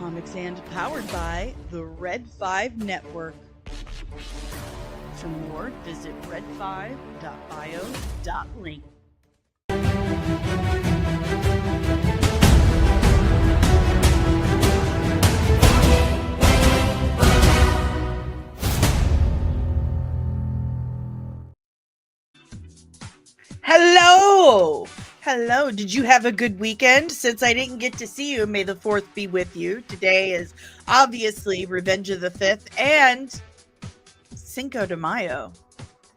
comics and powered by the Red 5 Network. For more, visit red5.bio.link. Hello! Hello. Did you have a good weekend? Since I didn't get to see you, may the 4th be with you. Today is obviously Revenge of the 5th and Cinco de Mayo.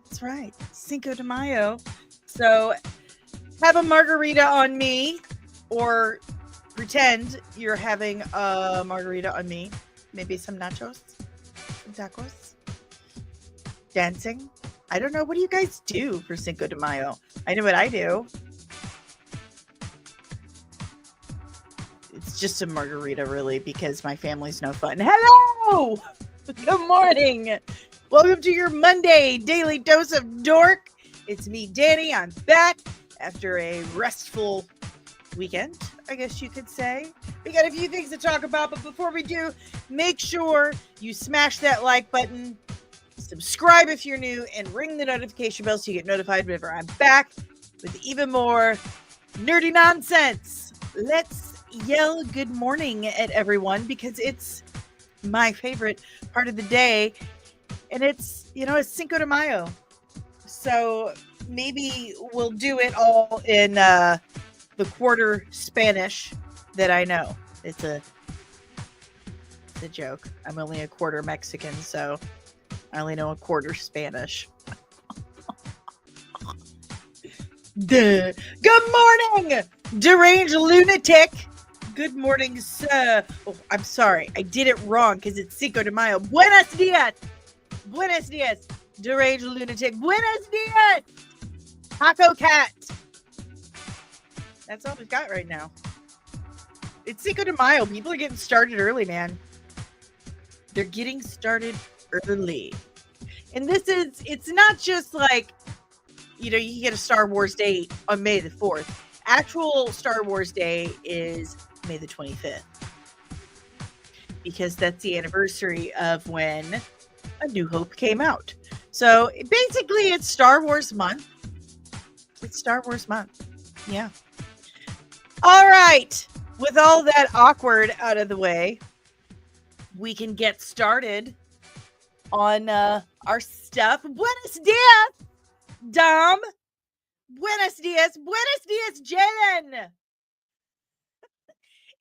That's right. Cinco de Mayo. So have a margarita on me, or pretend you're having a margarita on me. Maybe some nachos, some tacos, dancing. I don't know. What do you guys do for Cinco de Mayo? I know what I do. It's just a margarita, really, because my family's no fun. Hello! Good morning. Welcome to your Monday Daily Dose of Dork. It's me, Danny. I'm back after a restful weekend, I guess you could say. We got a few things to talk about, but before we do, make sure you smash that like button, subscribe if you're new, and ring the notification bell so you get notified whenever I'm back with even more nerdy nonsense. Let's yell good morning at everyone because it's my favorite part of the day, and it's Cinco de Mayo. So maybe we'll do it all in the quarter Spanish that I know. It's a joke. I'm only a quarter Mexican, so I only know a quarter Spanish. Duh. Good morning, deranged lunatic. Good morning, sir. Oh, I'm sorry. I did it wrong because it's Cinco de Mayo. Buenos dias. Buenos dias, deranged lunatic. Buenos dias, Taco Cat. That's all we've got right now. It's Cinco de Mayo. People are getting started early, man. They're getting started early. And it's not just like, you get a Star Wars Day on May the 4th. Actual Star Wars Day is May the 25th. Because that's the anniversary of when A New Hope came out. So basically it's Star Wars month. It's Star Wars month. Yeah. All right. With all that awkward out of the way, we can get started on our stuff. Buenos dias, Dom. Buenos dias. Buenos dias, Jalen.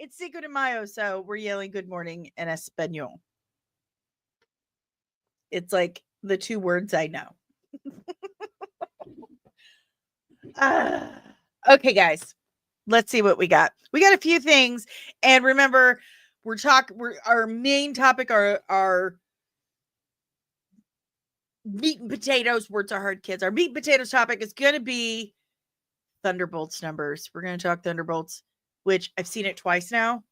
It's Cinco de Mayo, so we're yelling good morning in Espanol. It's like the two words I know. Okay, guys. Let's see what we got. We got a few things. And remember, our main topic are meat and potatoes. Words are hard, kids. Our meat and potatoes topic is going to be Thunderbolts numbers. We're going to talk Thunderbolts, which I've seen it twice now.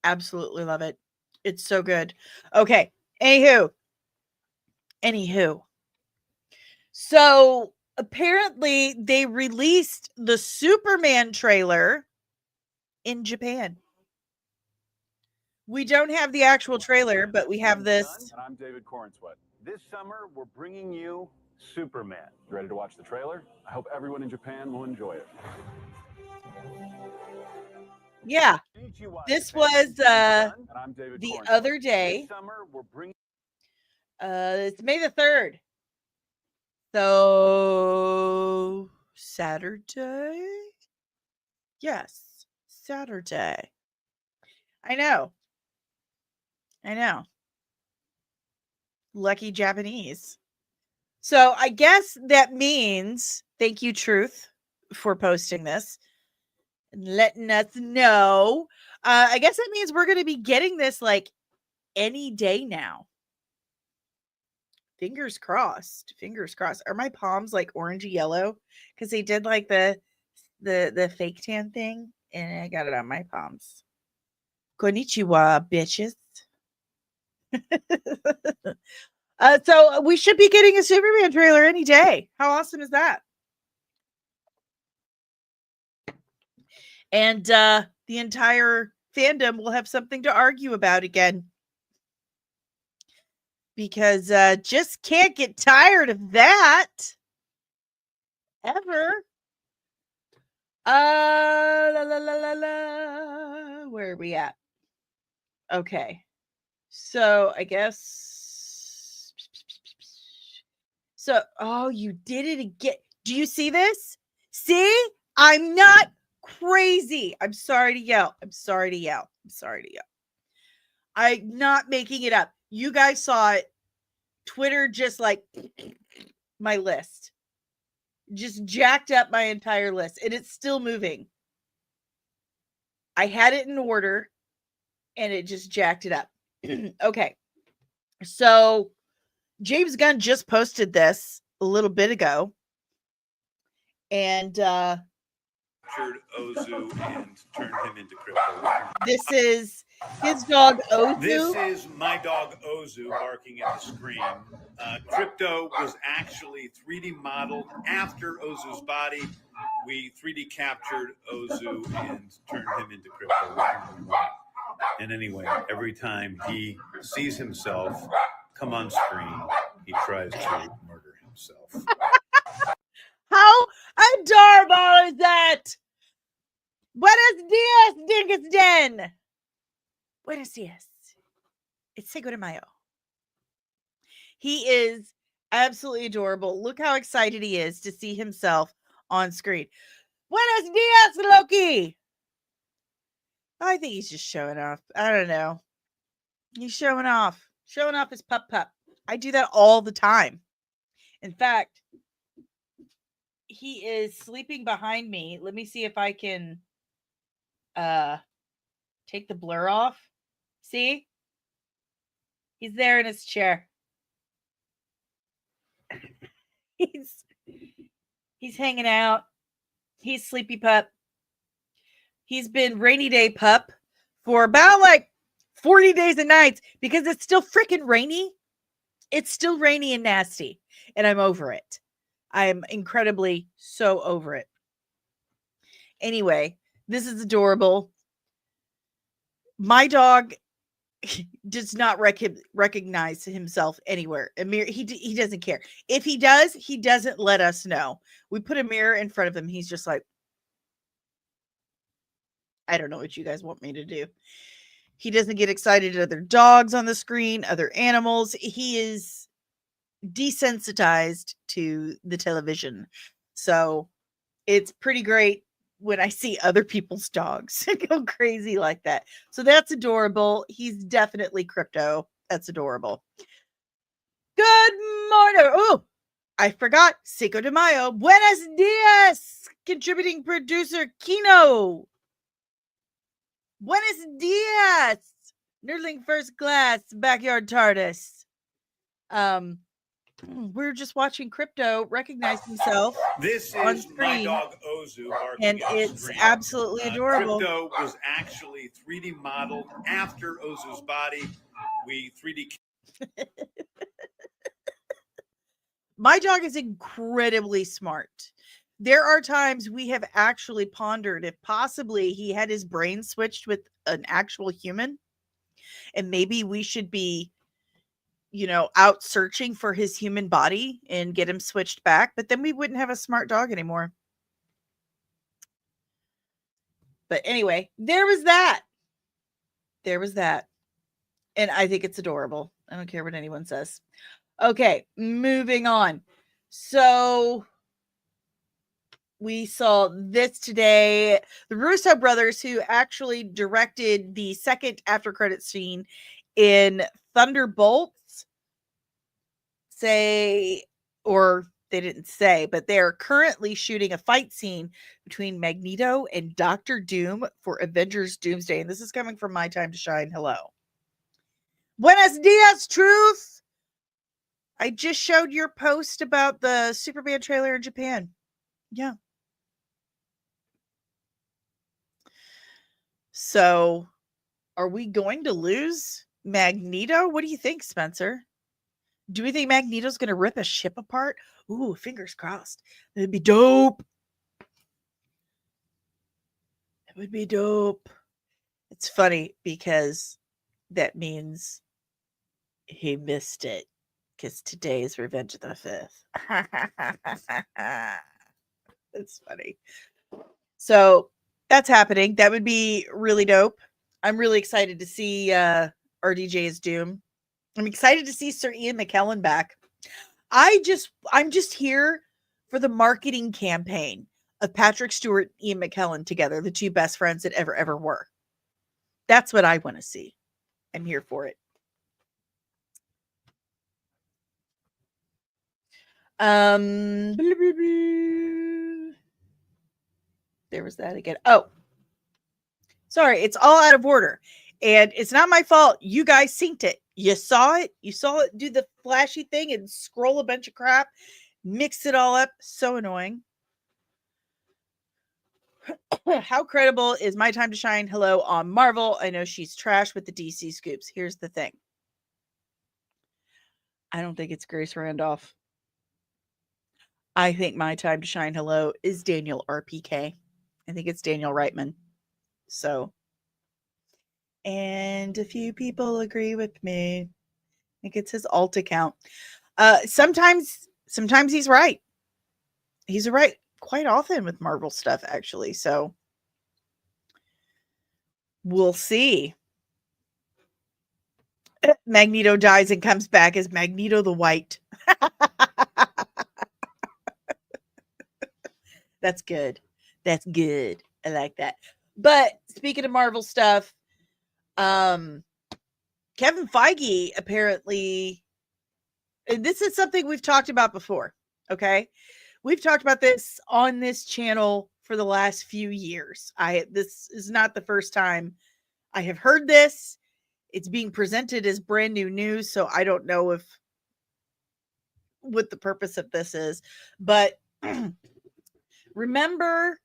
Absolutely love it. It's so good. Okay. Anywho. So apparently they released the Superman trailer in Japan. We don't have the actual trailer, but we have this. And I'm David Cornsweet. This summer, we're bringing you Superman. You ready to watch the trailer? I hope everyone in Japan will enjoy it. Yeah, this was the other day. This summer, we're bringing. It's May the 3rd. So Saturday? Yes, Saturday. I know. Lucky Japanese. So I guess that means, thank you, Truth, for posting this and letting us know. I guess that means we're going to be getting this like any day now. Fingers crossed. Are my palms like orangey yellow? Because they did like the fake tan thing, and I got it on my palms. Konnichiwa, bitches. So we should be getting a Superman trailer any day. How awesome is that? And the entire fandom will have something to argue about again. Because just can't get tired of that. Ever. Where are we at? Okay. So I guess. So, oh, you did it again. Do you see this? See? I'm not crazy. I'm sorry to yell. I'm not making it up. You guys saw it. Twitter just like my list. Just jacked up my entire list. And it's still moving. I had it in order. And it just jacked it up. Okay. So James Gunn just posted this a little bit ago. And Ozu and turned him into crypto. This is his dog Ozu. This is my dog Ozu barking at the screen. Crypto was actually 3D modeled after Ozu's body. We 3D captured Ozu and turned him into crypto. And anyway, every time he sees himself come on screen, he tries to murder himself. How adorable is that? Buenos dias, Dingus Den. Buenos dias. It's Cinco de Mayo. He is absolutely adorable. Look how excited he is to see himself on screen. Buenos dias, Loki. I think he's just showing off. I don't know. He's showing off his pup. I do that all the time. In fact, he is sleeping behind me. Let me see if I can take the blur off. See? He's there in his chair. He's hanging out. He's sleepy pup. He's been rainy day pup for about like 40 days and nights because it's still freaking rainy. It's still rainy and nasty, and I'm over it. I'm incredibly so over it. Anyway, this is adorable. My dog does not recognize himself anywhere. Amir, he doesn't care. If he does, he doesn't let us know. We put a mirror in front of him. He's just like, I don't know what you guys want me to do. He doesn't get excited at other dogs on the screen, other animals. He is desensitized to the television. So it's pretty great when I see other people's dogs go crazy like that. So that's adorable. He's definitely crypto. That's adorable. Good morning. Oh, I forgot. Cinco de Mayo. Buenos dias. Contributing producer Kino. Buenos dias. Nerdling First Class. Backyard TARDIS. We're just watching Crypto recognize himself. This on is screen, my dog Ozu, and it's absolutely adorable. Crypto was actually 3D modeled after Ozu's body. We 3D. My dog is incredibly smart. There are times we have actually pondered if possibly he had his brain switched with an actual human, and maybe we should be, out searching for his human body and get him switched back, but then we wouldn't have a smart dog anymore. But anyway, there was that. And I think it's adorable. I don't care what anyone says. Okay, moving on. So we saw this today. The Russo brothers, who actually directed the second after credit scene in Thunderbolts, they didn't say, but they are currently shooting a fight scene between Magneto and Dr. Doom for Avengers Doomsday. And this is coming from My Time to Shine. Hello. Buenos dias, Truth. I just showed your post about the Superman trailer in Japan. Yeah. So, are we going to lose Magneto? What do you think, Spencer? Do we think Magneto's going to rip a ship apart? Ooh, fingers crossed. That'd be dope. It would be dope. It's funny because that means he missed it because today is Revenge of the 5th. It's funny. So that's happening. That would be really dope. I'm really excited to see RDJ as Doom. I'm excited to see Sir Ian McKellen back. I'm just here for the marketing campaign of Patrick Stewart and Ian McKellen together, the two best friends that ever were. That's what I want to see. I'm here for it. There was that again. Oh, sorry, it's all out of order. And it's not my fault. You guys synced it. You saw it. You saw it do the flashy thing and scroll a bunch of crap, mix it all up. So annoying. How credible is My Time to Shine? Hello on Marvel. I know she's trash with the DC scoops. Here's the thing. I don't think it's Grace Randolph. I think My Time to Shine Hello is Daniel RPK. I think it's Daniel Reitman. So, and a few people agree with me. I think it's his alt account. Sometimes he's right. He's right quite often with Marvel stuff, actually. So we'll see. Magneto dies and comes back as Magneto the White. That's good. That's good. I like that. But speaking of Marvel stuff, Kevin Feige apparently, and this is something we've talked about before. Okay. We've talked about this on this channel for the last few years. This is not the first time I have heard this. It's being presented as brand new news. So I don't know what the purpose of this is, but remember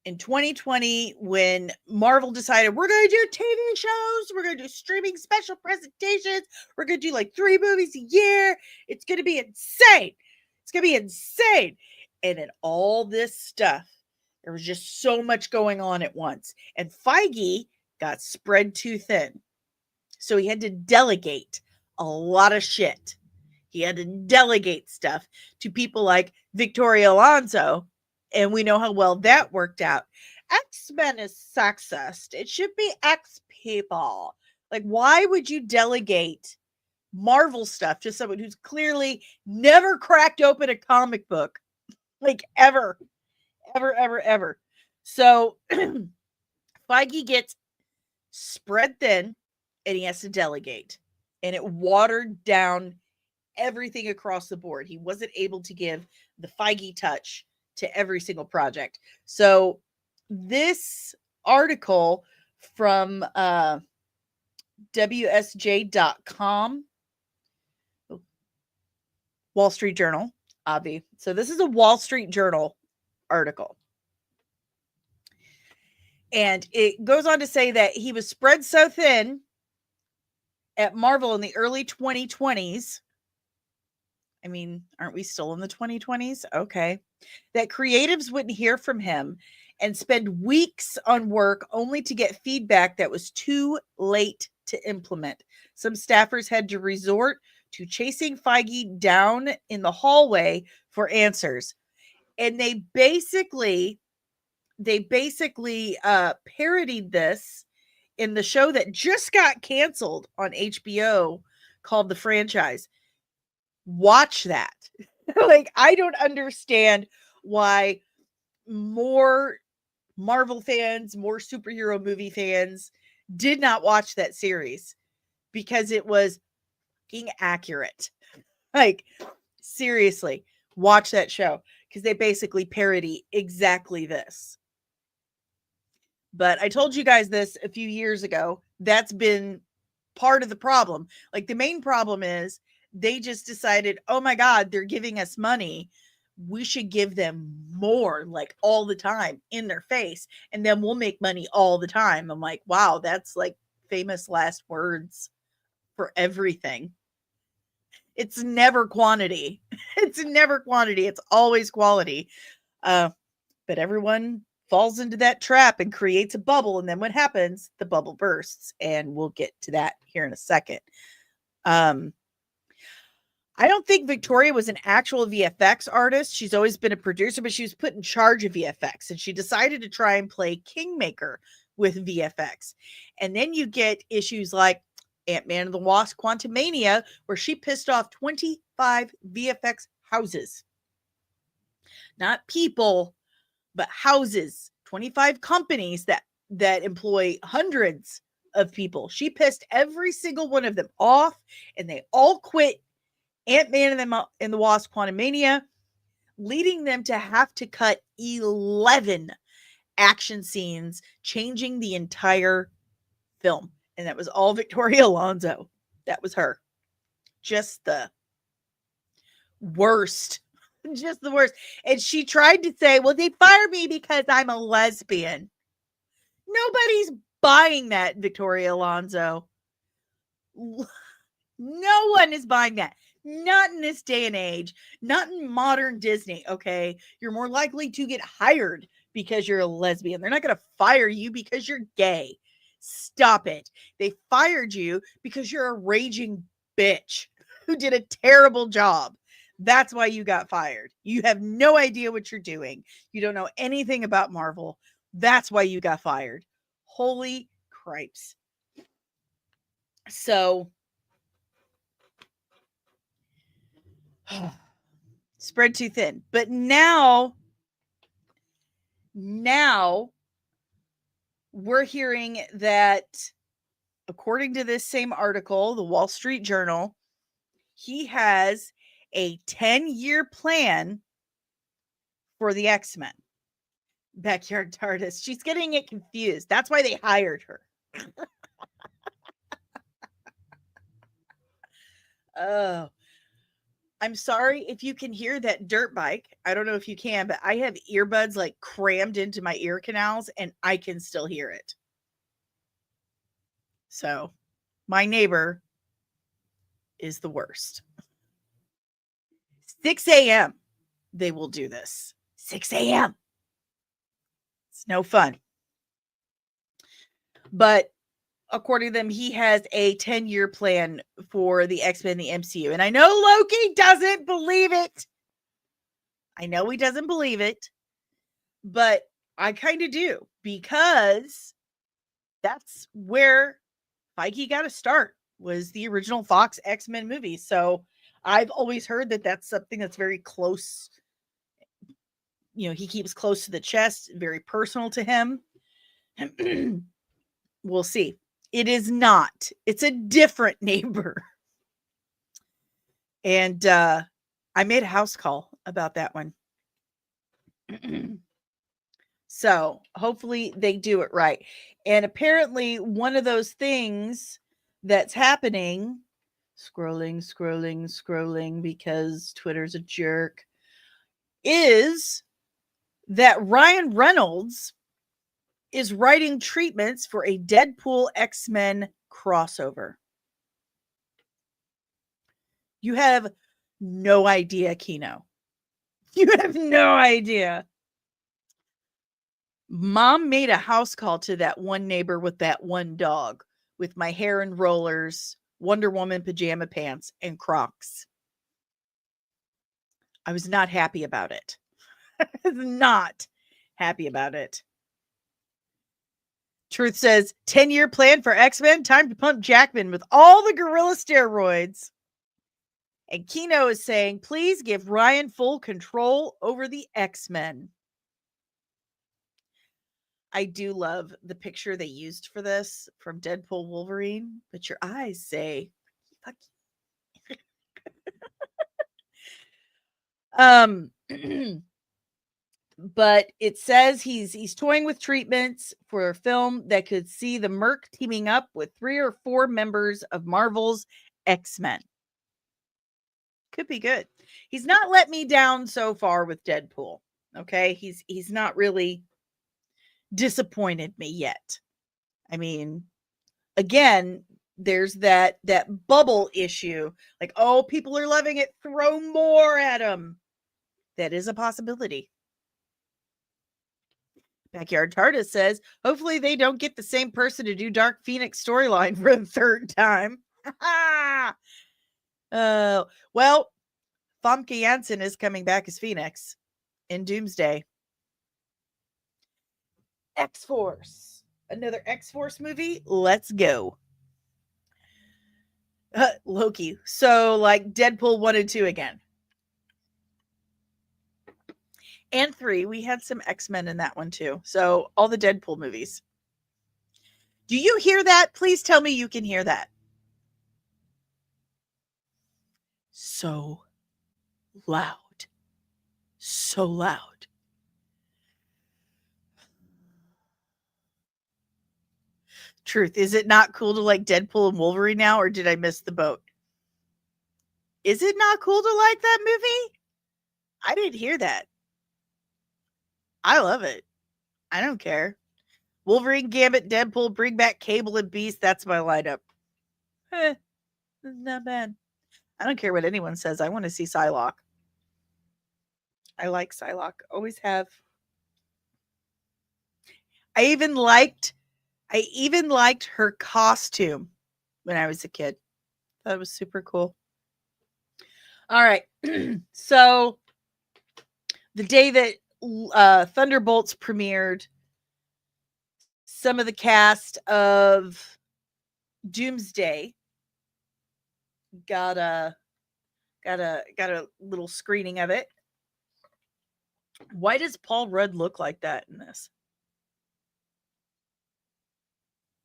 in 2020 when Marvel decided we're going to do TV shows, we're going to do streaming special presentations, we're going to do like 3 movies a year. It's going to be insane. It's going to be insane. And in all this stuff, there was just so much going on at once. And Feige got spread too thin. So he had to delegate a lot of shit. He had to delegate stuff to people like Victoria Alonso. And we know how well that worked out. X-Men is sexist. It should be X people. Like, why would you delegate Marvel stuff to someone who's clearly never cracked open a comic book? Like, ever. So, Feige gets spread thin, and he has to delegate. And it watered down everything across the board. He wasn't able to give the Feige touch to every single project. So this article from WSJ.com, Wall Street Journal, Avi. So this is a Wall Street Journal article. And it goes on to say that he was spread so thin at Marvel in the early 2020s. I mean, aren't we still in the 2020s? Okay. That creatives wouldn't hear from him and spend weeks on work only to get feedback that was too late to implement. Some staffers had to resort to chasing Feige down in the hallway for answers. And they basically parodied this in the show that just got canceled on HBO called The Franchise. Watch that. Like, I don't understand why more Marvel fans, more superhero movie fans did not watch that series, because it was fucking accurate. Like, seriously, watch that show, because they basically parody exactly this. But I told you guys this a few years ago. That's been part of the problem. Like, the main problem is they just decided, oh my God, they're giving us money. We should give them more, like, all the time in their face. And then we'll make money all the time. I'm like, wow, that's like famous last words for everything. It's never quantity. It's never quantity. It's always quality. But everyone falls into that trap and creates a bubble. And then what happens? The bubble bursts. And we'll get to that here in a second. I don't think Victoria was an actual VFX artist. She's always been a producer, but she was put in charge of VFX. And she decided to try and play Kingmaker with VFX. And then you get issues like Ant-Man and the Wasp Quantumania, where she pissed off 25 VFX houses. Not people, but houses. 25 companies that employ hundreds of people. She pissed every single one of them off, and they all quit Ant-Man and the Wasp Quantumania, leading them to have to cut 11 action scenes, changing the entire film. And that was all Victoria Alonso. That was her. Just the worst. Just the worst. And she tried to say, well, they fired me because I'm a lesbian. Nobody's buying that, Victoria Alonso. No one is buying that. Not in this day and age. Not in modern Disney, okay? You're more likely to get hired because you're a lesbian. They're not going to fire you because you're gay. Stop it. They fired you because you're a raging bitch who did a terrible job. That's why you got fired. You have no idea what you're doing. You don't know anything about Marvel. That's why you got fired. Holy cripes. So, spread too thin. But now we're hearing that, according to this same article, the Wall Street Journal, he has a 10-year plan for the X-Men. Backyard artist. She's getting it confused. That's why they hired her. Oh, I'm sorry if you can hear that dirt bike. I don't know if you can, but I have earbuds like crammed into my ear canals and I can still hear it. So my neighbor is the worst. 6 a.m. they will do this. 6 a.m. It's no fun. But according to them, he has a 10-year plan for the X-Men, the MCU. And I know Loki doesn't believe it. I know he doesn't believe it. But I kind of do. Because that's where Feige got to start, was the original Fox X-Men movie. So I've always heard that that's something that's very close. You know, he keeps close to the chest, very personal to him. We'll see. It is not. It's a different neighbor. And I made a house call about that one. So hopefully they do it right. And apparently one of those things that's happening, scrolling, because Twitter's a jerk, is that Ryan Reynolds is writing treatments for a Deadpool X-Men crossover. You have no idea, Kino. You have no idea. Mom made a house call to that one neighbor with that one dog, with my hair in rollers, Wonder Woman pajama pants, and Crocs. I was not happy about it. I was not happy about it. Truth says, 10-year plan for X-Men. Time to pump Jackman with all the gorilla steroids. And Kino is saying, please give Ryan full control over the X-Men. I do love the picture they used for this from Deadpool Wolverine, but your eyes say, fuck you. But it says he's toying with treatments for a film that could see the Merc teaming up with 3 or 4 members of Marvel's X-Men. Could be good. He's not let me down so far with Deadpool. Okay, he's not really disappointed me yet. I mean, again, there's that bubble issue. Like, oh, people are loving it. Throw more at him. That is a possibility. Backyard TARDIS says, hopefully they don't get the same person to do Dark Phoenix storyline for the third time. Well, Famke Janssen is coming back as Phoenix in Doomsday. X-Force. Another X-Force movie? Let's go. Loki. So, like Deadpool 1 and 2 again. And 3. We had some X-Men in that one too. So, all the Deadpool movies. Do you hear that? Please tell me you can hear that. So loud. So loud. Truth. Is it not cool to like Deadpool and Wolverine now, or did I miss the boat? Is it not cool to like that movie? I didn't hear that. I love it. I don't care. Wolverine, Gambit, Deadpool, bring back Cable and Beast. That's my lineup. Not bad. I don't care what anyone says. I want to see Psylocke. I like Psylocke. Always have. I even liked her costume when I was a kid. That was super cool. All right. So the day that Thunderbolts premiered, some of the cast of Doomsday got a little screening of it. Why does Paul Rudd look like that in this?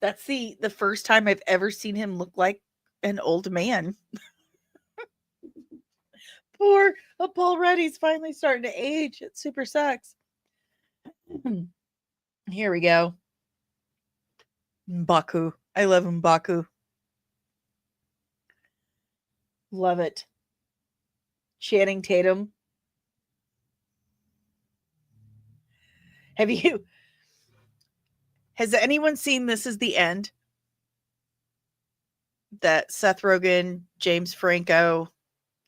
That's the first time I've ever seen him look like an old man. Poor Paul Rudd, he's finally starting to age. It super sucks. Here we go. M'Baku. I love M'Baku. Love it. Channing Tatum. Has anyone seen This Is the End? That Seth Rogen, James Franco,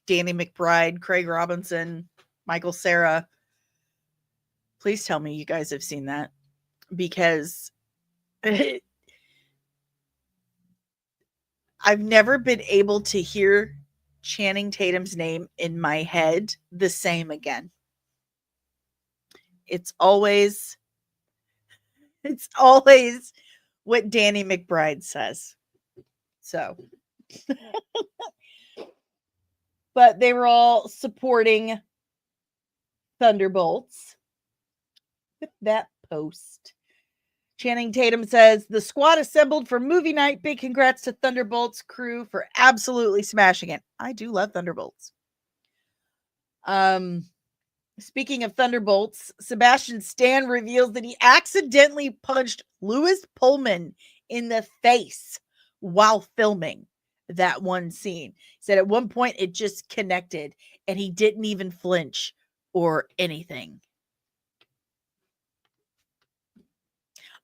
Danny McBride, Craig Robinson, Michael Cera. Please tell me you guys have seen that, because I've never been able to hear Channing Tatum's name in my head the same again. It's always what Danny McBride says. So, but they were all supporting Thunderbolts with that post. Channing Tatum says, the squad assembled for movie night. Big congrats to Thunderbolts crew for absolutely smashing it. I do love Thunderbolts. Speaking of Thunderbolts, Sebastian Stan reveals that he accidentally punched Lewis Pullman in the face while filming that one scene. He said at one point it just connected and he didn't even flinch or anything.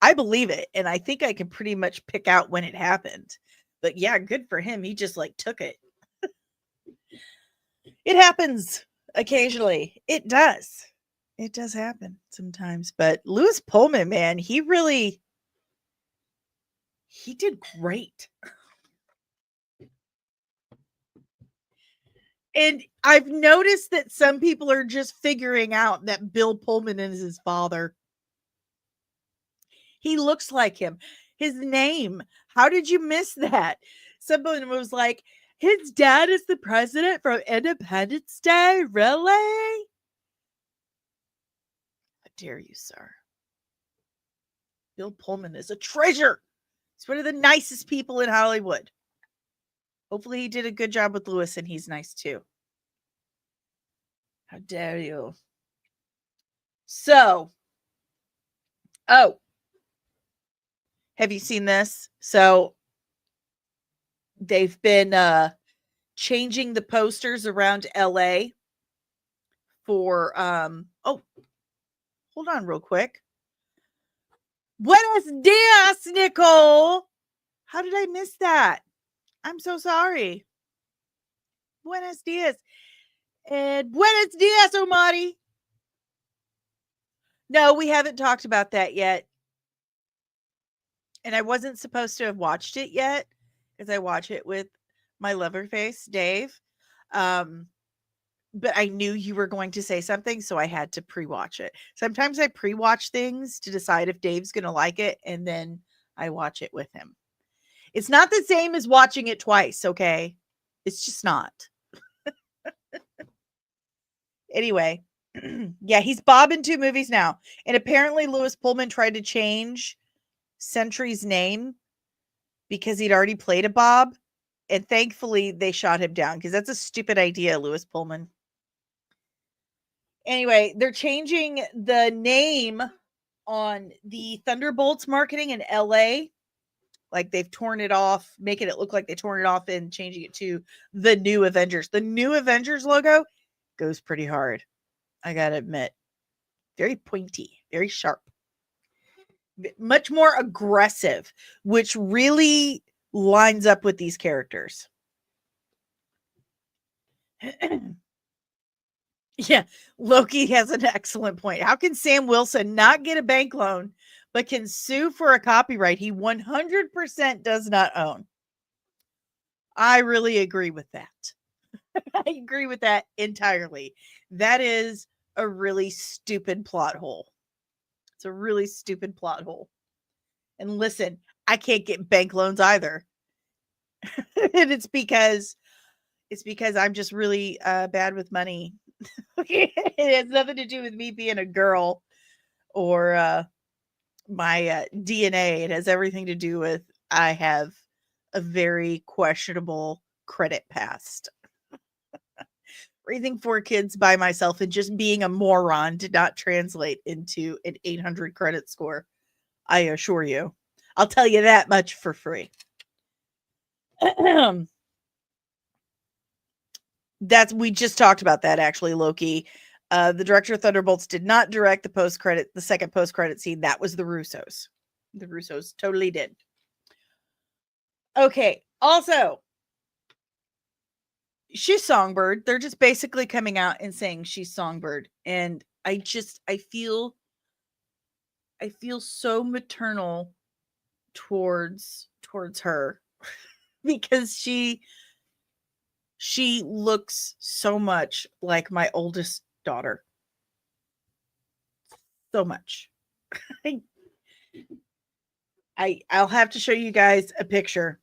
I believe it, and I think I can pretty much pick out when it happened. But yeah, good for him. He just like took it. It happens occasionally. It does. It does happen sometimes. But Lewis Pullman, man, he did great. And I've noticed that some people are just figuring out that Bill Pullman is his father. He looks like him. His name. How did you miss that? Someone was like, his dad is the president from Independence Day? Really? How dare you, sir? Bill Pullman is a treasure. He's one of the nicest people in Hollywood. Hopefully he did a good job with Lewis and he's nice too. How dare you? So, have you seen this? So they've been changing the posters around LA for hold on real quick. Buenos dias, Nicole. How did I miss that? I'm so sorry. Buenos dias. And buenos dias, Omari. No, we haven't talked about that yet. And I wasn't supposed to have watched it yet because I watch it with my lover face, Dave. But I knew you were going to say something, so I had to pre-watch it. Sometimes I pre-watch things to decide if Dave's going to like it, and then I watch it with him. It's not the same as watching it twice, okay? It's just not. Anyway, yeah, he's Bob in 2 movies now. And apparently Lewis Pullman tried to change Sentry's name because he'd already played a Bob. And thankfully they shot him down because that's a stupid idea, Lewis Pullman. Anyway, they're changing the name on the Thunderbolts marketing in LA. Like they've torn it off, making it look like they torn it off and changing it to the New Avengers. The New Avengers logo goes pretty hard. I gotta admit. Very pointy, very sharp. Much more aggressive, which really lines up with these characters. Yeah, Loki has an excellent point. How can Sam Wilson not get a bank loan, but can sue for a copyright he 100% does not own? I really agree with that. I agree with that entirely. That is a really stupid plot hole. It's a really stupid plot hole. And listen, I can't get bank loans either. And it's because I'm just really bad with money. It has nothing to do with me being a girl or my DNA. It has everything to do with I have a very questionable credit past. Raising 4 kids by myself and just being a moron did not translate into an 800 credit score. I assure you. I'll tell you that much for free. We just talked about that actually, Loki. The director of Thunderbolts did not direct the second post-credit scene. That was the Russos. The Russos totally did. Okay. Also, she's Songbird. They're just basically coming out and saying she's Songbird. And I feel so maternal towards her because she looks so much like my oldest daughter. So much. I'll have to show you guys a picture.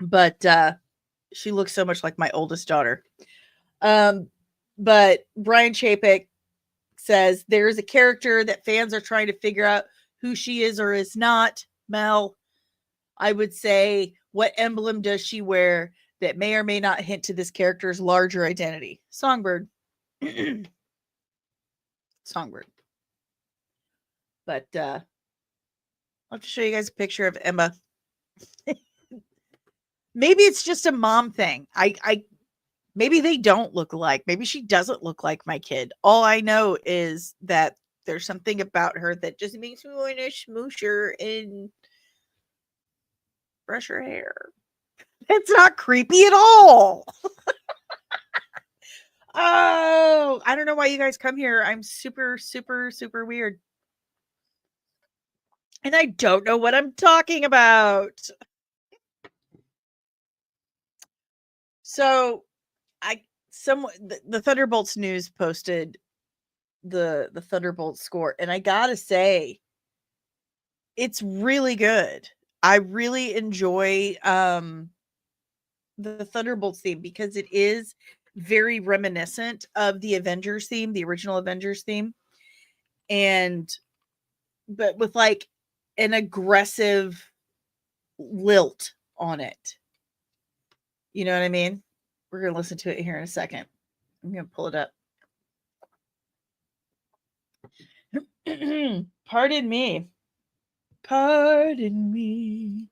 But she looks so much like my oldest daughter. But Brian Chapek says there's a character that fans are trying to figure out who she is or is not. Mel, I would say, what emblem does she wear that may or may not hint to this character's larger identity? Songbird. Songbird. But I'll have to show you guys a picture of Emma. Maybe it's just a mom thing. Maybe they don't look alike. Maybe she doesn't look like my kid. All I know is that there's something about her that just makes me want to smoosh her and brush her hair. It's not creepy at all. Oh, I don't know why you guys come here. I'm super, super, super weird. And I don't know what I'm talking about. So the Thunderbolts news posted the Thunderbolts score, and I gotta say, it's really good. I really enjoy the Thunderbolts theme because it is very reminiscent of the Avengers theme, the original Avengers theme, but with like an aggressive lilt on it. You know what I mean? We're going to listen to it here in a second. I'm going to pull it up. Pardon me. Pardon me.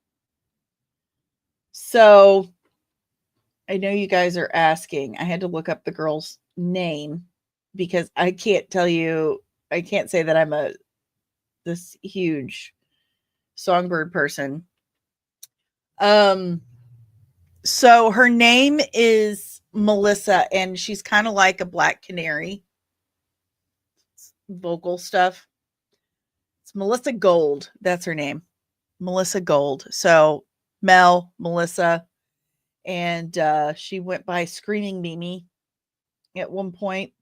So, I know you guys are asking. I had to look up the girl's name because I can't say that I'm this huge Songbird person. So her name is Melissa, and she's kind of like a black canary. vocal stuff. It's Melissa Gold. That's her name. Melissa Gold. So Melissa. And she went by Screaming Mimi at one point.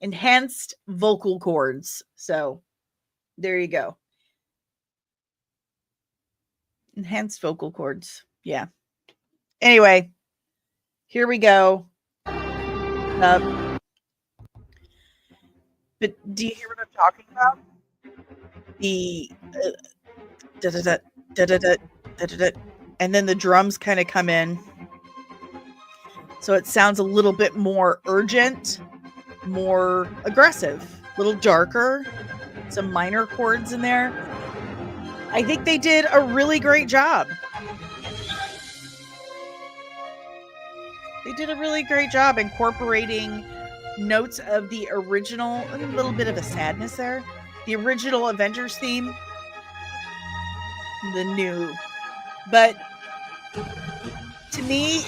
Enhanced vocal cords. So there you go. Enhanced vocal cords. Yeah. Anyway, here we go. But do you hear what I'm talking about? The and then the drums kind of come in. So it sounds a little bit more urgent, more aggressive, a little darker, some minor chords in there. I think they did a really great job. They did a really great job incorporating notes of the original, a little bit of a sadness there. The original Avengers theme, the new. But to me,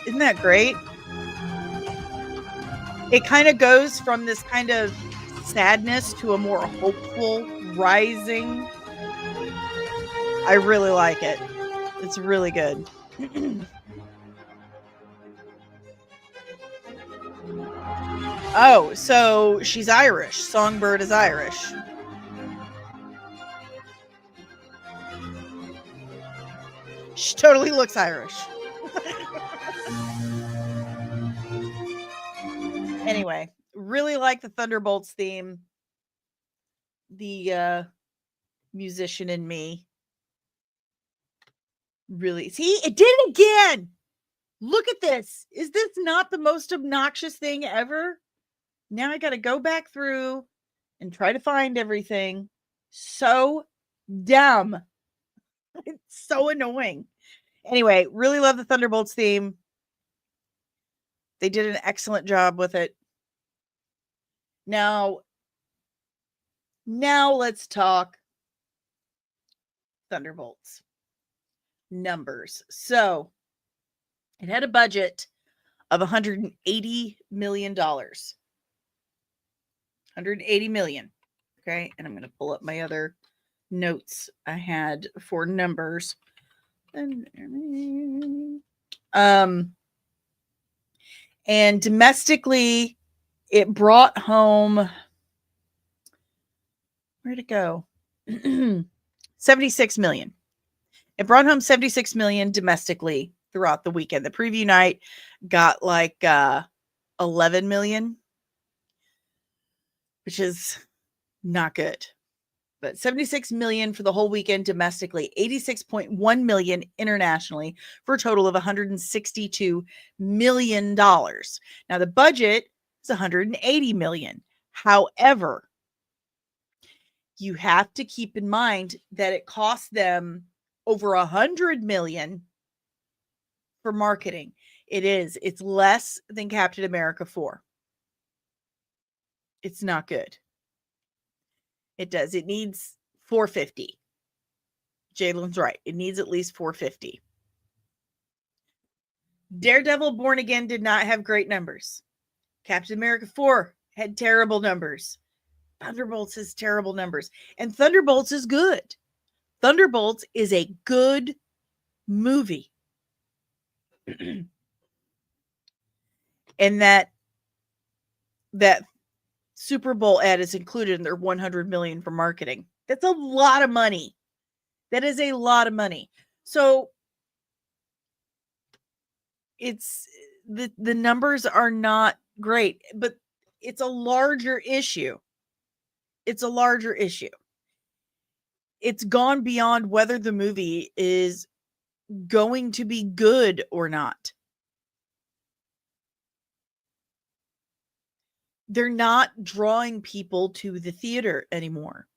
isn't that great? It kind of goes from this kind of sadness to a more hopeful rising. I really like it. It's really good. Oh, so she's Irish. Songbird is Irish. She totally looks Irish. Anyway, really like the Thunderbolts theme. The musician in me. Really. See, it did it again. Look at this. Is this not the most obnoxious thing ever? Now I got to go back through and try to find everything. So dumb. It's so annoying. Anyway, really love the Thunderbolts theme. They did an excellent job with it. Now let's talk Thunderbolts numbers. So it had a budget of $180 million. 180 million. Okay. And I'm going to pull up my other notes I had for numbers. And domestically, it brought home, where'd it go? 76 million. It brought home 76 million domestically throughout the weekend. The preview night got like 11 million, which is not good. But 76 million for the whole weekend domestically, 86.1 million internationally, for a total of $162 million. Now the budget is 180 million. However, you have to keep in mind that it cost them over 100 million for marketing. It's less than Captain America 4. It's not good. It does. It needs 450. Jalen's right. It needs at least 450. Daredevil Born Again did not have great numbers. Captain America 4 had terrible numbers. Thunderbolts has terrible numbers. And Thunderbolts is good. Thunderbolts is a good movie. And that Super Bowl ad is included in their 100 million for marketing. That's a lot of money. That is a lot of money. So it's the numbers are not great, but it's a larger issue. It's a larger issue. It's gone beyond whether the movie is going to be good or not. They're not drawing people to the theater anymore.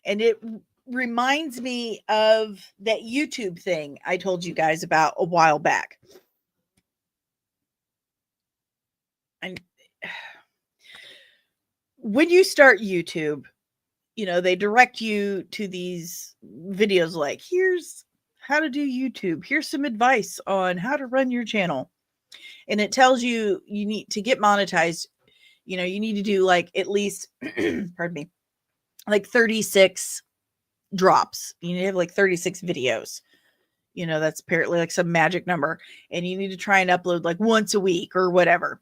And it reminds me of that YouTube thing I told you guys about a while back. And when you start YouTube, they direct you to these videos like, here's how to do YouTube. Here's some advice on how to run your channel. And it tells you need to get monetized. You know, you need to do like at least, pardon me, like 36 drops. You need to have like 36 videos. You know, that's apparently like some magic number. And you need to try and upload like once a week or whatever.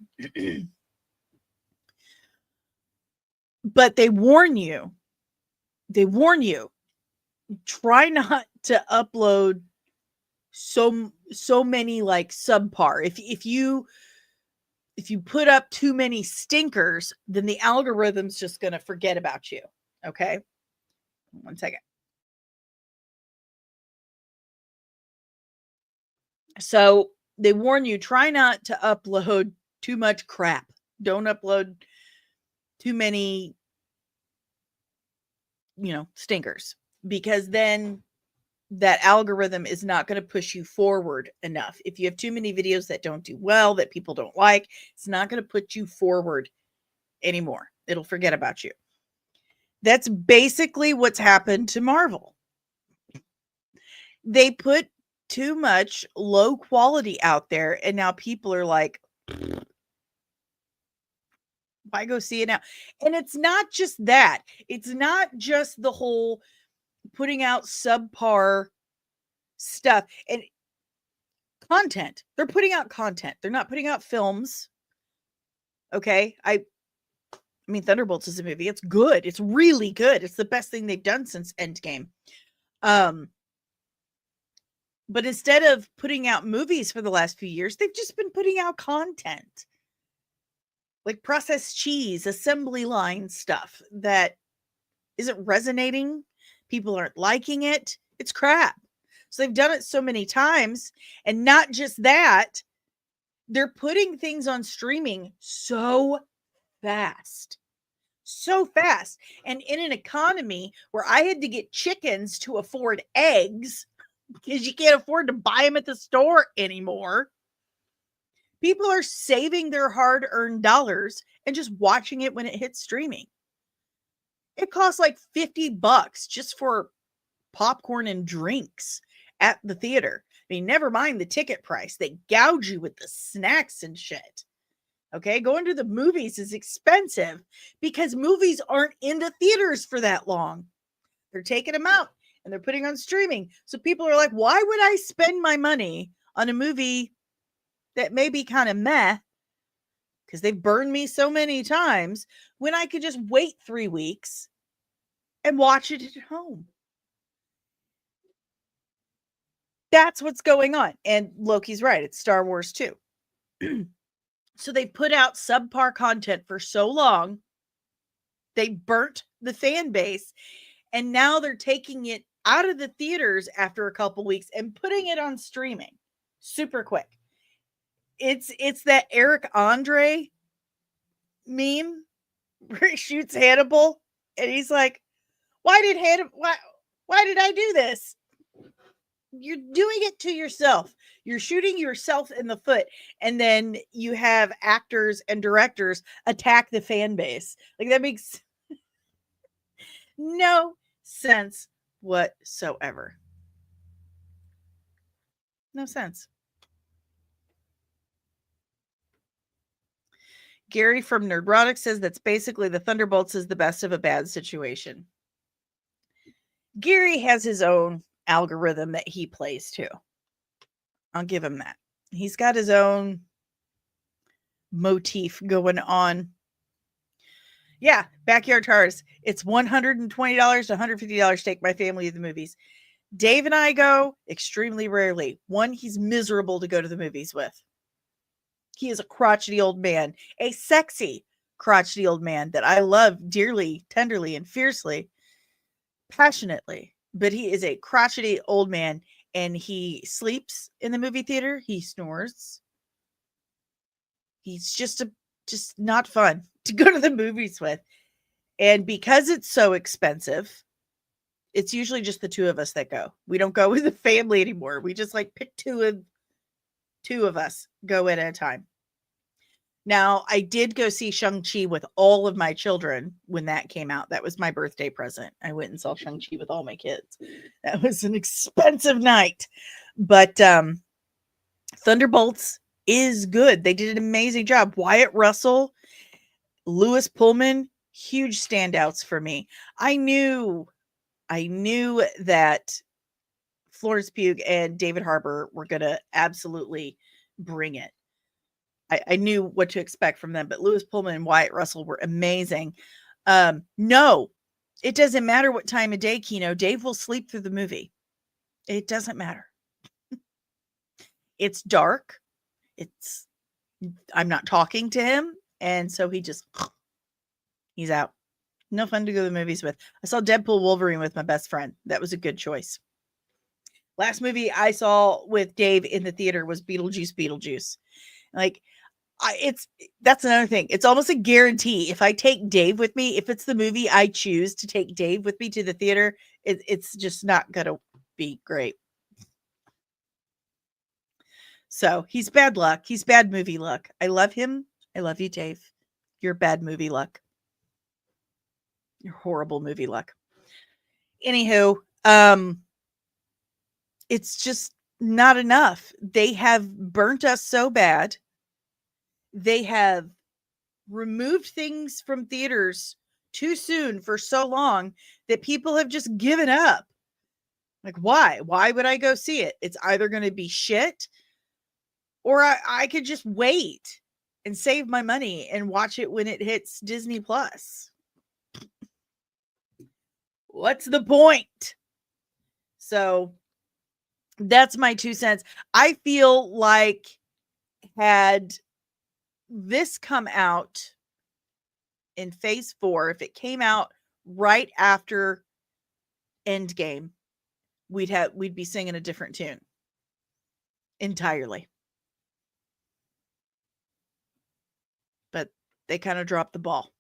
But they warn you, try not to upload so many like subpar. If you put up too many stinkers, then the algorithm's just going to forget about you. Okay. 1 second. So they warn you, try not to upload too much crap. Don't upload too many, stinkers, because then that algorithm is not going to push you forward enough. If you have too many videos that don't do well, that people don't like, it's not going to put you forward anymore. It'll forget about you. That's basically what's happened to Marvel. They put too much low quality out there, and now people are like, why go see it now? And it's not just that. It's not just the whole putting out subpar stuff and content. They're putting out content. They're not putting out films. Okay. I mean, Thunderbolts is a movie. It's good. It's really good. It's the best thing they've done since Endgame. But instead of putting out movies for the last few years, they've just been putting out content. Like processed cheese, assembly line stuff that isn't resonating. People aren't liking it. It's crap. So they've done it so many times. And not just that, they're putting things on streaming so fast. So fast. And in an economy where I had to get chickens to afford eggs, because you can't afford to buy them at the store anymore, people are saving their hard-earned dollars and just watching it when it hits streaming. It costs like $50 just for popcorn and drinks at the theater. I mean, never mind the ticket price. They gouge you with the snacks and shit. Okay, going to the movies is expensive because movies aren't in the theaters for that long. They're taking them out and they're putting on streaming. So people are like, why would I spend my money on a movie that may be kind of meh, because they've burned me so many times, when I could just wait 3 weeks and watch it at home? That's what's going on. And Loki's right. It's Star Wars too. So they put out subpar content for so long. They burnt the fan base. And now they're taking it out of the theaters after a couple weeks and putting it on streaming super quick. It's that Eric Andre meme where he shoots Hannibal and he's like, why did I do this? You're doing it to yourself. You're shooting yourself in the foot, and then you have actors and directors attack the fan base. Like, that makes no sense whatsoever. No sense. Gary from Nerdrotic says that's basically the Thunderbolts is the best of a bad situation. Gary has his own algorithm that he plays to. I'll give him that. He's got his own motif going on. Yeah, Backyard Tars. It's $120 to $150 to take my family to the movies. Dave and I go extremely rarely. One, he's miserable to go to the movies with. He is a crotchety old man, a sexy crotchety old man that I love dearly, tenderly, and fiercely, passionately. But he is a crotchety old man, and he sleeps in the movie theater. He snores. He's just not fun to go to the movies with. And because it's so expensive, it's usually just the two of us that go. We don't go with the family anymore. We just like pick two of us go in at a time. Now, I did go see Shang-Chi with all of my children when that came out. That was my birthday present. I went and saw Shang-Chi with all my kids. That was an expensive night. But Thunderbolts is good. They did an amazing job. Wyatt Russell, Lewis Pullman, huge standouts for me. I knew that Florence Pugh and David Harbour were going to absolutely bring it. I knew what to expect from them, but Lewis Pullman and Wyatt Russell were amazing. No, it doesn't matter what time of day, Kino. Dave will sleep through the movie. It doesn't matter. It's dark. I'm not talking to him. And so he's out. No fun to go to the movies with. I saw Deadpool Wolverine with my best friend. That was a good choice. Last movie I saw with Dave in the theater was Beetlejuice. Like, that's another thing. It's almost a guarantee. If I take Dave with me, if it's the movie I choose to take Dave with me to the theater, it's just not going to be great. So he's bad luck. He's bad movie luck. I love him. I love you, Dave. You're bad movie luck. You're horrible movie luck. Anywho, it's just not enough. They have burnt us so bad. They have removed things from theaters too soon for so long that people have just given up. Like, why? Why would I go see it? It's either going to be shit or I could just wait and save my money and watch it when it hits Disney Plus. What's the point? So that's my 2 cents. I feel like had this come out in phase 4, if it came out right after Endgame, we'd be singing a different tune entirely. But they kind of dropped the ball.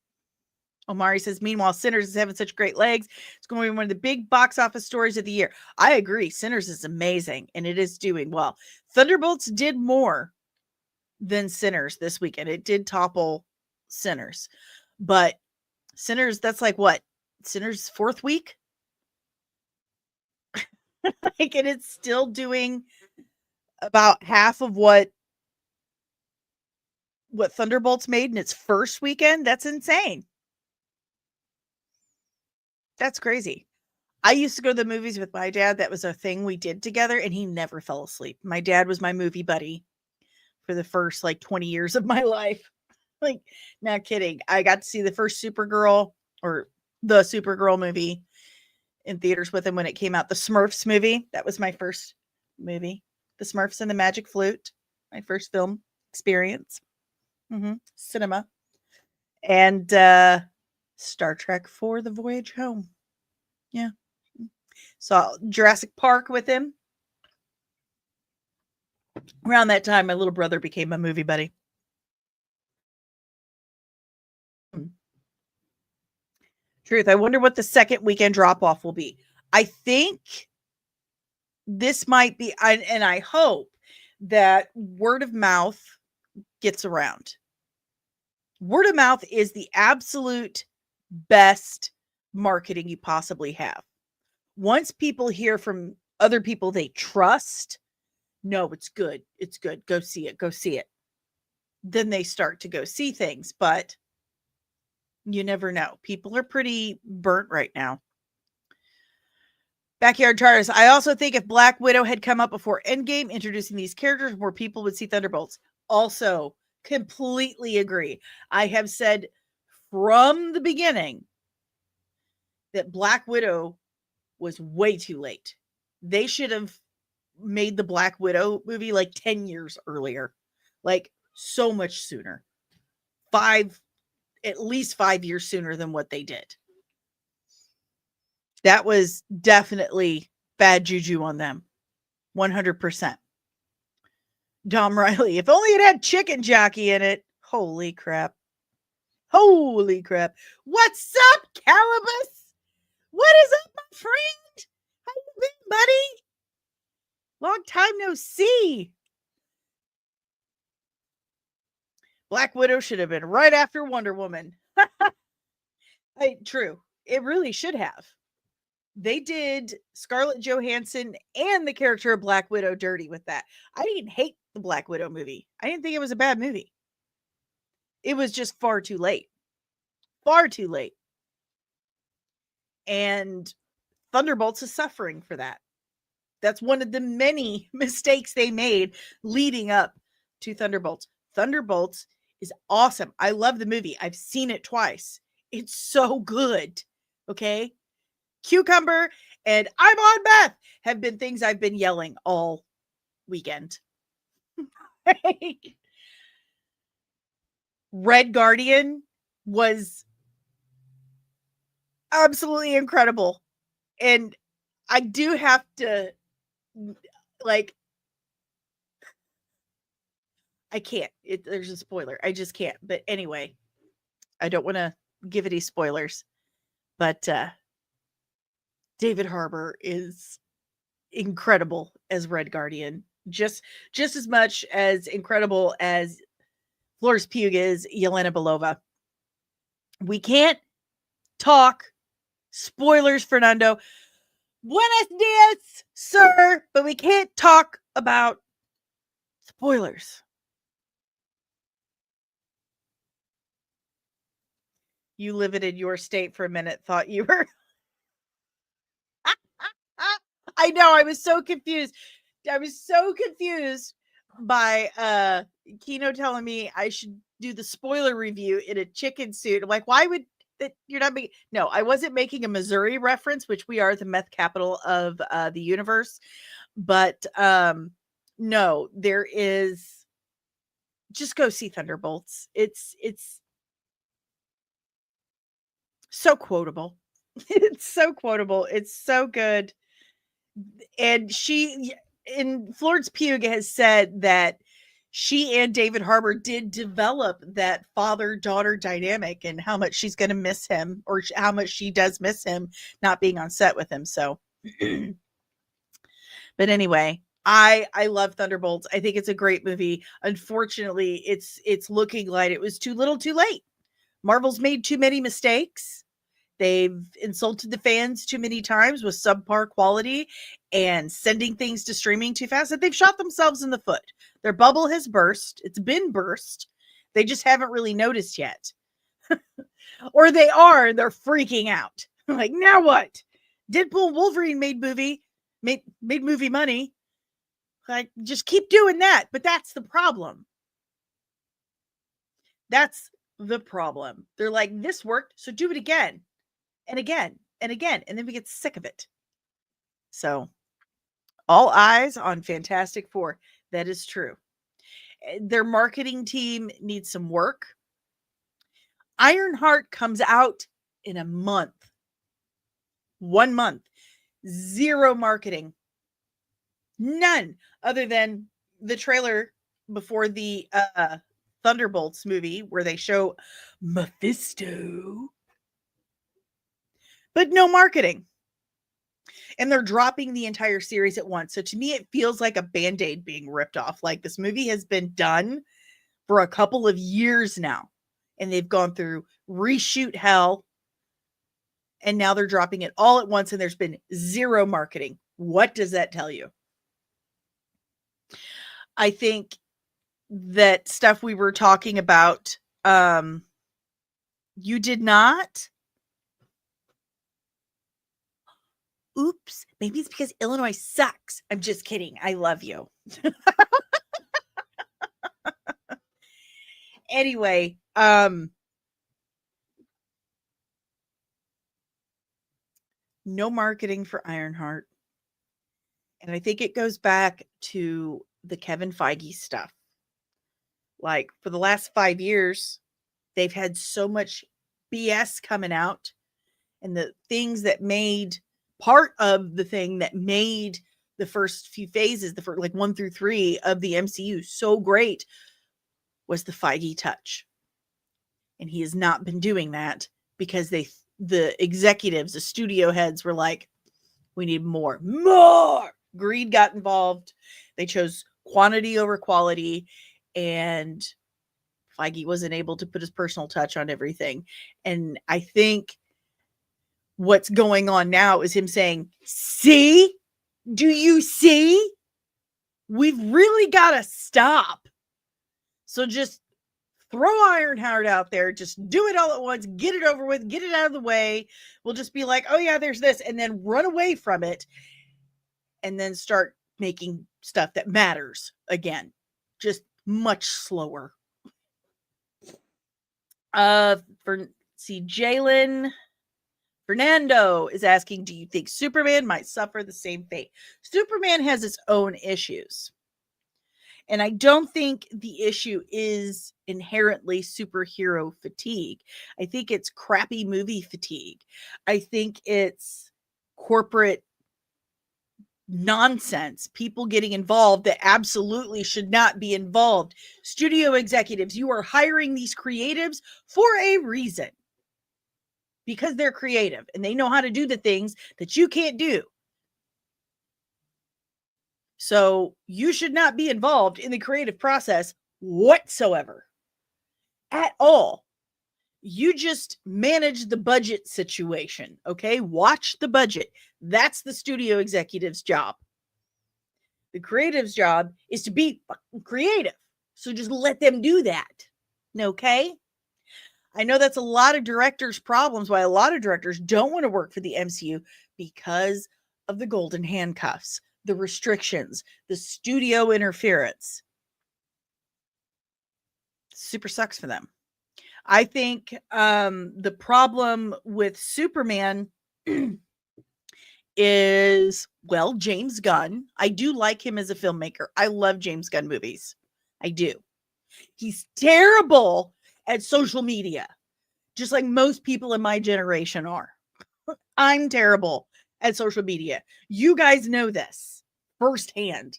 Omari says, meanwhile, Sinners is having such great legs. It's going to be one of the big box office stories of the year. I agree. Sinners is amazing, and it is doing well. Thunderbolts did more than Sinners this weekend. It did topple Sinners. But Sinners, that's like what? Sinners' 4th week? Like, and it's still doing about half of what Thunderbolts made in its first weekend. That's insane. That's crazy. I used to go to the movies with my dad. That was a thing we did together, and he never fell asleep. My dad was my movie buddy for the first 20 years of my life. Like, not kidding. I got to see the first Supergirl movie in theaters with him when it came out. The Smurfs movie. That was my first movie. The Smurfs and the Magic Flute. My first film experience. Cinema. And Star Trek IV: The Voyage Home. Yeah. Saw Jurassic Park with him. Around that time, my little brother became my movie buddy. Truth. I wonder what the second weekend drop-off will be. I think this might be, and I hope that word of mouth gets around. Word of mouth is the absolute best marketing you possibly have. Once people hear from other people they trust, no, it's good. It's good. Go see it. Go see it. Then they start to go see things, but you never know. People are pretty burnt right now. Backyard Charters. I also think if Black Widow had come up before Endgame, introducing these characters, more people would see Thunderbolts. Also, completely agree. I have said from the beginning that Black Widow was way too late. They should have made the Black Widow movie 10 years earlier. So much sooner. At least 5 years sooner than what they did. That was definitely bad juju on them. 100%. Dom Riley, if only it had Chicken Jockey in it. Holy crap. Holy crap. What's up, Calibus? What is up, my friend? How you been, buddy? Long time no see. Black Widow should have been right after Wonder Woman. True. It really should have. They did Scarlett Johansson and the character of Black Widow dirty with that. I didn't hate the Black Widow movie. I didn't think it was a bad movie. It was just far too late. far too late. And Thunderbolts is suffering for that. That's one of the many mistakes they made leading up to Thunderbolts. Thunderbolts is awesome. I love the movie. I've seen it twice. It's so good. Okay? Cucumber and I'm on meth have been things I've been yelling all weekend. Red Guardian was absolutely incredible. And I do have to, like, I can't. There's a spoiler. I just can't. But anyway, I don't want to give any spoilers. But David Harbour is incredible as Red Guardian. Just as much as incredible as Florence Pugh is Yelena Belova. We can't talk spoilers, Fernando. Buenos dias, sir. But we can't talk about spoilers. You living in your state for a minute thought you were. I know. I was so confused. I was so confused by Kino telling me I should do the spoiler review in a chicken suit. I'm like, why would that? You're not making. No, I wasn't making a Missouri reference, which we are the meth capital of the universe. But no, there is. Just go see Thunderbolts. It's so quotable. It's so quotable. It's so good. And Florence Pugh has said that she and David Harbour did develop that father-daughter dynamic and how much she's going to miss him, or how much she does miss him not being on set with him. So, but anyway, I love Thunderbolts. I think it's a great movie. Unfortunately, it's looking like it was too little too late. Marvel's made too many mistakes. They've insulted the fans too many times with subpar quality and sending things to streaming too fast, that they've shot themselves in the foot. Their bubble has burst. It's been burst. They just haven't really noticed yet. Or they are, and they're freaking out. Like, now what? Deadpool Wolverine made movie money. Like, just keep doing that. But that's the problem. That's the problem. They're like, this worked, so do it again. And again, and again, and then we get sick of it. So, all eyes on Fantastic Four. That is true. Their marketing team needs some work. Ironheart comes out in a month. 1 month. Zero marketing. None, other than the trailer before the Thunderbolts movie where they show Mephisto. But no marketing. And they're dropping the entire series at once. So to me, it feels like a Band-Aid being ripped off. Like, this movie has been done for a couple of years now. And they've gone through reshoot hell. And now they're dropping it all at once. And there's been zero marketing. What does that tell you? I think that stuff we were talking about, you did not. Oops, maybe it's because Illinois sucks. I'm just kidding. I love you. Anyway, no marketing for Ironheart. And I think it goes back to the Kevin Feige stuff. Like, for the last 5 years, they've had so much BS coming out, and the things that made part of the thing that made the first few phases, the first, like 1 through 3 of the MCU so great, was the Feige touch. And he has not been doing that because the executives, the studio heads were like, we need more. Greed got involved. They chose quantity over quality, and Feige wasn't able to put his personal touch on everything. And I think what's going on now is him saying, see, do you see? We've really got to stop. So just throw Ironheart out there, just do it all at once, get it over with, get it out of the way. We'll just be like, oh yeah, there's this, and then run away from it, and then start making stuff that matters again. Just much slower. Jalen Fernando is asking, do you think Superman might suffer the same fate? Superman has its own issues. And I don't think the issue is inherently superhero fatigue. I think it's crappy movie fatigue. I think it's corporate nonsense, people getting involved that absolutely should not be involved. Studio executives, you are hiring these creatives for a reason, because they're creative and they know how to do the things that you can't do. So you should not be involved in the creative process whatsoever at all. You just manage the budget situation, okay? Watch the budget. That's the studio executive's job. The creative's job is to be creative. So just let them do that, okay? I know that's a lot of directors' problems, why a lot of directors don't want to work for the MCU, because of the golden handcuffs, the restrictions, the studio interference. Super sucks for them. I think the problem with Superman is, well, James Gunn. I do like him as a filmmaker. I love James Gunn movies. I do. He's terrible at social media, just like most people in my generation are. I'm terrible at social media. You guys know this firsthand.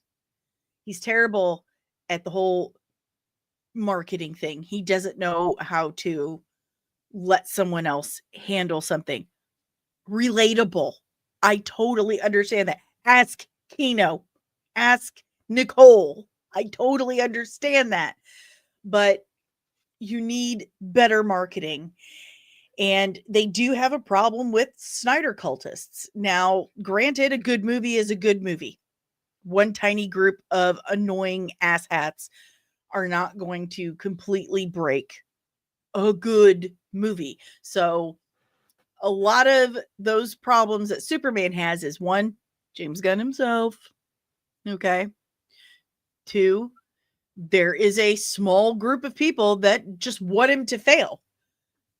He's terrible at the whole marketing thing. He doesn't know how to let someone else handle something. Relatable. I totally understand that. Ask Kino. Ask Nicole. I totally understand that. But you need better marketing. And they do have a problem with Snyder cultists. Now, granted, a good movie is a good movie. One tiny group of annoying asshats are not going to completely break a good movie. So a lot of those problems that Superman has is, one, James Gunn himself. Okay. Two, there is a small group of people that just want him to fail.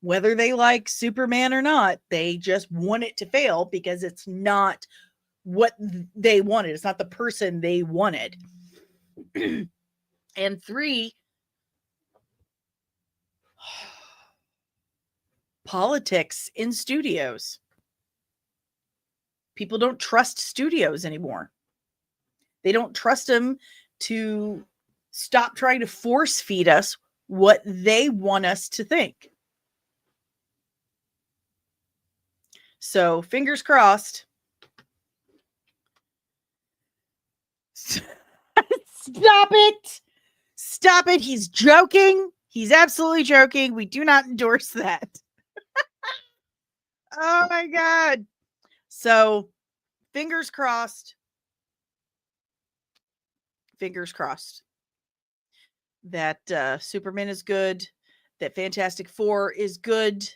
Whether they like Superman or not, they just want it to fail because it's not what they wanted. It's not the person they wanted. And three, politics in studios. People don't trust studios anymore. They don't trust them to stop trying to force feed us what they want us to think. So, fingers crossed. Stop it. Stop it. He's joking. He's absolutely joking. We do not endorse that. Oh my God. So, fingers crossed. Fingers crossed that Superman is good, that Fantastic Four is good,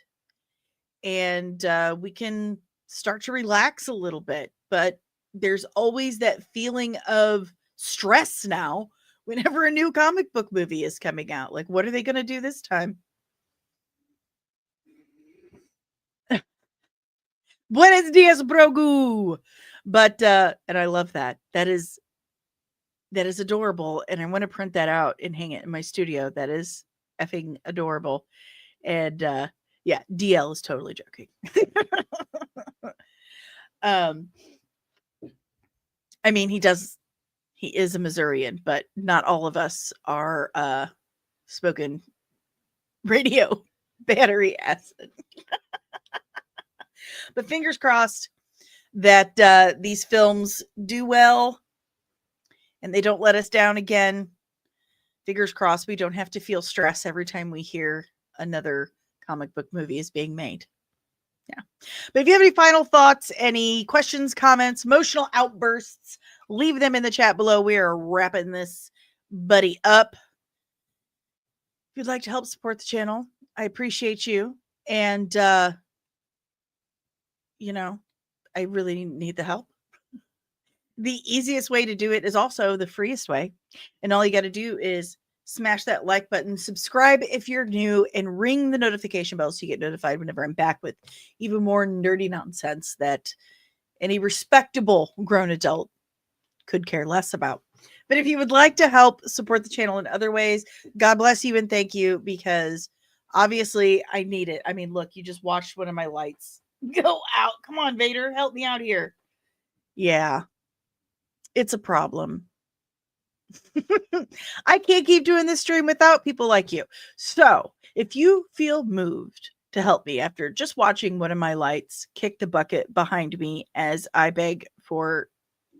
and we can start to relax a little bit. But there's always that feeling of stress now whenever a new comic book movie is coming out. Like, what are they going to do this time? Buenos dias, Brogu. But and I love that. That is adorable, and I want to print that out and hang it in my studio. That is effing adorable. And yeah, DL is totally joking. I mean, he is a Missourian, but not all of us are spoken radio battery acid. But fingers crossed that these films do well and they don't let us down again. Fingers crossed we don't have to feel stress every time we hear another comic book movie is being made. Yeah. But if you have any final thoughts, any questions, comments, emotional outbursts, leave them in the chat below. We are wrapping this buddy up. If you'd like to help support the channel, I appreciate you. And, you know, I really need the help. The easiest way to do it is also the freest way. And all you got to do is smash that like button, subscribe if you're new, and ring the notification bell so you get notified whenever I'm back with even more nerdy nonsense that any respectable grown adult could care less about. But if you would like to help support the channel in other ways, God bless you and thank you, because obviously I need it. I mean, look, you just watched one of my lights go out. Come on, Vader, help me out here. Yeah, it's a problem. I can't keep doing this stream without people like you. So if you feel moved to help me after just watching one of my lights kick the bucket behind me as I beg for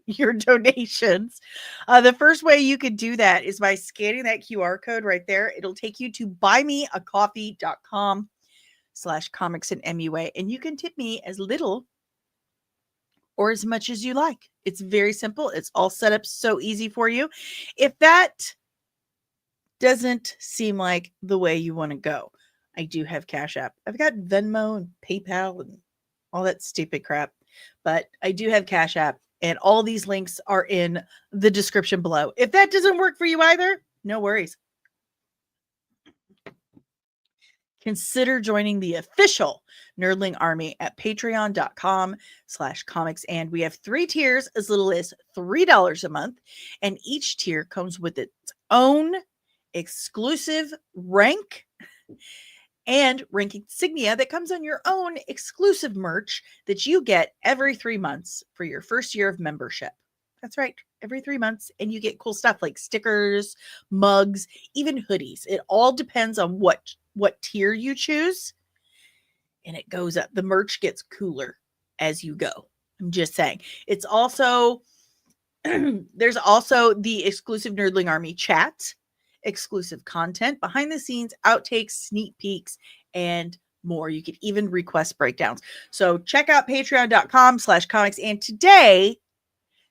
your donations, the first way you could do that is by scanning that QR code right there. It'll take you to buymeacoffee.com/comics and MUA, and you can tip me as little or as much as you like. It's very simple. It's all set up so easy for you. If that doesn't seem like the way you want to go, I do have Cash App. I've got Venmo and PayPal and all that stupid crap, but I do have Cash App, and all these links are in the description below. If that doesn't work for you either, no worries. Consider joining the official Nerdling Army at patreon.com/comics. And we have 3 tiers as little as $3 a month. And each tier comes with its own exclusive rank and rank insignia that comes on your own exclusive merch that you get every 3 months for your first year of membership. That's right, every 3 months. And you get cool stuff like stickers, mugs, even hoodies. It all depends on what tier you choose, and it goes up. The merch gets cooler as you go. I'm just saying. It's also there's also the exclusive Nerdling Army chat, exclusive content, behind the scenes, outtakes, sneak peeks, and more. You can even request breakdowns. So check out patreon.com/comics. And today,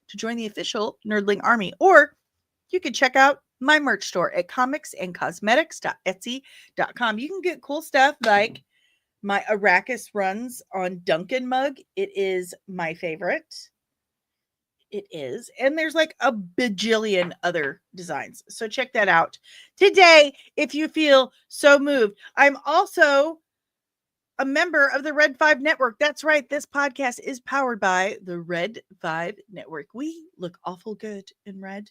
to join the official Nerdling Army, or you can check out my merch store at comicsandcosmetics.etsy.com. You can get cool stuff like my Arrakis runs on Duncan mug. It is my favorite. It is. And there's like a bajillion other designs. So check that out today if you feel so moved. I'm also a member of the Red 5 Network. That's right. This podcast is powered by the Red 5 Network. We look awful good in red.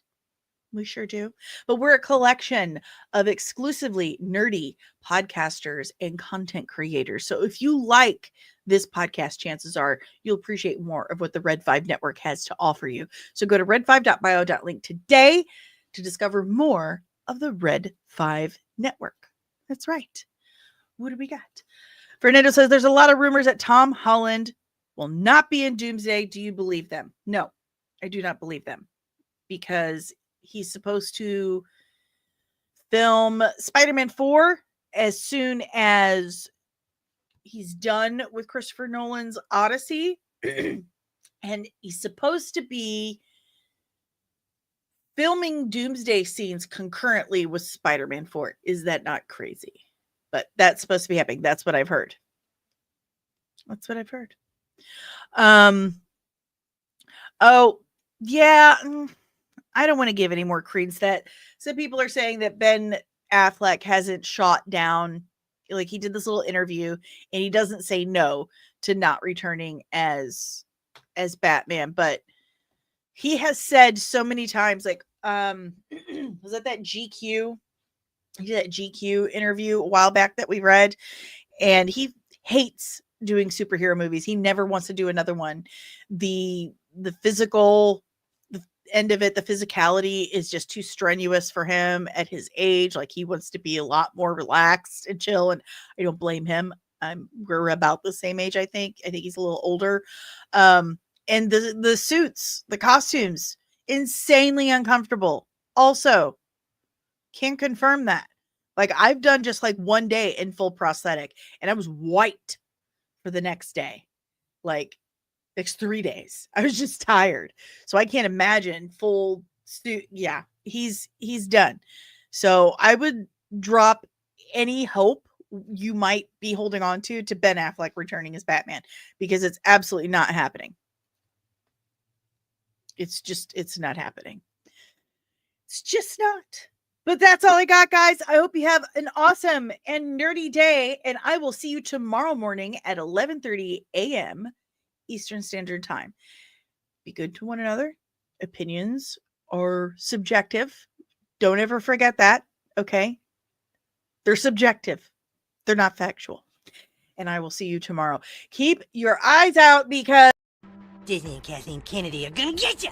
We sure do. But we're a collection of exclusively nerdy podcasters and content creators. So if you like this podcast, chances are you'll appreciate more of what the Red 5 Network has to offer you. So go to red5.bio.link today to discover more of the Red 5 Network. That's right. What do we got? Fernando says there's a lot of rumors that Tom Holland will not be in Doomsday. Do you believe them? No, I do not believe them, because he's supposed to film Spider-Man 4 as soon as he's done with Christopher Nolan's Odyssey. And he's supposed to be filming Doomsday scenes concurrently with Spider-Man 4. Is that not crazy? But that's supposed to be happening. That's what I've heard. That's what I've heard. Oh, yeah. I don't want to give any more credence to that. Some people are saying that Ben Affleck hasn't shot down. Like, he did this little interview and he doesn't say no to not returning as Batman, but he has said so many times, like, was that GQ? He did that GQ interview a while back that we read, and he hates doing superhero movies. He never wants to do another one. The physical end of it, the physicality is just too strenuous for him at his age. Like, he wants to be a lot more relaxed and chill, and I don't blame him. We're about the same age, I think. I think he's a little older. And the suits, the costumes, insanely uncomfortable. Also, can confirm that. Like, I've done just like one day in full prosthetic, and I was white for the next day. Like, next 3 days. I was just tired. So I can't imagine full suit. Yeah, he's done. So I would drop any hope you might be holding on to Ben Affleck returning as Batman, because it's absolutely not happening. It's not happening. It's just not. But that's all I got, guys. I hope you have an awesome and nerdy day, and I will see you tomorrow morning at 11:30 a.m. Eastern Standard Time. Be good to one another. Opinions are subjective. Don't ever forget that, okay? They're subjective. They're not factual. And I will see you tomorrow. Keep your eyes out, because Disney and Kathleen Kennedy are gonna get you!